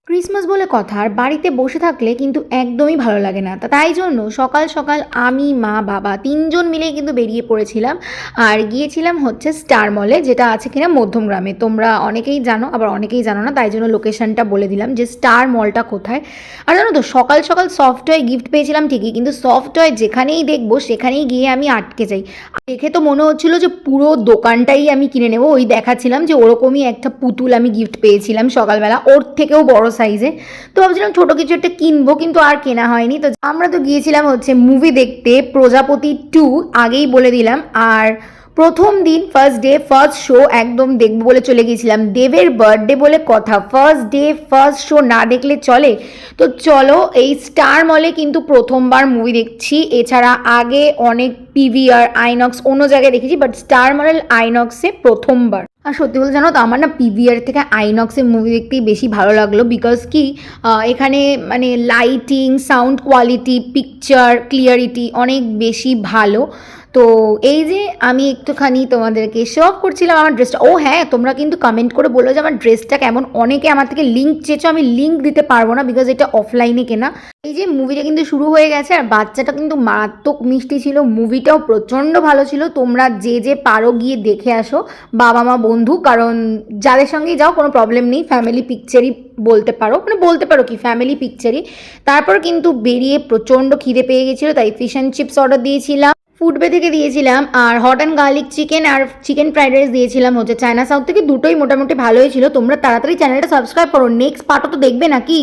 Christmas বলে কথা আর বাড়িতে বসে থাকলে কিন্তু একদমই ভালো লাগে না। তাই জন্য সকাল সকাল আমি, মা, বাবা ৩ জন মিলেই কিন্তু বেরিয়ে পড়েছিলাম। আর গিয়েছিলাম হচ্ছে স্টার মলে, যেটা আছে কিনা মধ্যমগ্রামে। তোমরা অনেকেই জানো, আবার অনেকেই জানো না, তাই জন্য লোকেশনটা বলে দিলাম যে স্টার মলটা কোথায়। আর জানো তো, সকাল সকাল সফট টয় গিফট পেয়েছিলাম ঠিকই, কিন্তু সফট টয় যেখানেই দেখবো সেখানেই গিয়ে আমি আটকে যাই। দেখে তো মনে হচ্ছিল যে পুরো দোকানটাই আমি কিনে নেবো। ওই দেখাচ্ছিলাম যে ওরকমই একটা পুতুল আমি গিফট পেয়েছিলাম সকালবেলা, ওর থেকেও বড় সাইজে। তো ভাবছিলাম ছোটো কিছু একটা কিনবো, কিন্তু আর কেনা হয়নি। তো আমরা তো গিয়েছিলাম হচ্ছে মুভি দেখতে, প্রজাপতি 2, আগেই বলে দিলাম। আর প্রথম দিন ফার্স্ট ডে ফার্স্ট শো একদম দেখবো বলে চলে গিয়েছিলাম। দেবের বার্থডে বলে কথা, ফার্স্ট ডে ফার্স্ট শো না দেখলে চলে? তো চলো, এই স্টার মলে কিন্তু প্রথমবার মুভি দেখছি। এছাড়া আগে অনেক পিভিআর, আইনক্স, অন্য জায়গায় দেখেছি, বাট স্টার মলের আইনক্সে প্রথমবার। আর সত্যি বলতে জানো তো, আমার না পিভিআর থেকে আইনক্সে মুভি দেখতেই বেশি ভালো লাগলো। বিকজ কি, এখানে মানে lighting, sound quality, picture clarity অনেক বেশি ভালো। তো এই যে আমি একটুখানি তোমাদেরকে শো অফ করছিলাম আমার ড্রেসটা। ও হ্যাঁ, তোমরা কিন্তু কমেন্ট করে বলো যে আমার ড্রেসটা কেমন। অনেকে আমার থেকে লিঙ্ক চেয়েছো, আমি লিঙ্ক দিতে পারবো না বিকজ এটা অফলাইনে কেনা। এই যে মুভিটা কিন্তু শুরু হয়ে গেছে, আর বাচ্চাটা কিন্তু মারাত্মক মিষ্টি ছিল। মুভিটাও প্রচণ্ড ভালো ছিল। তোমরা যে যে পারো গিয়ে দেখে আসো, বাবা মা বন্ধু, কারণ যাদের সঙ্গেই যাও কোনো প্রবলেম নেই। ফ্যামিলি পিকচারই বলতে পারো, মানে বলতে পারো কি, ফ্যামিলি পিকচারই। তারপর কিন্তু বেরিয়ে প্রচণ্ড খিদে পেয়ে গেছিলো, তাই ফিশ অ্যান্ড চিপস অর্ডার দিয়েছিলাম, ফুডবে থেকে দিয়েছিলাম, আর হট অ্যান্ড গার্লিক চিকেন আর চিকেন ফ্রাইড রাইস দিয়েছিলাম হচ্ছে চায়না সাউথ থেকে। দুটোই মোটামুটি ভালোই ছিল। তোমরা তাড়াতাড়ি চ্যানেলটা সাবস্ক্রাইব করো, নেক্সট পার্টও তো দেখবে নাকি।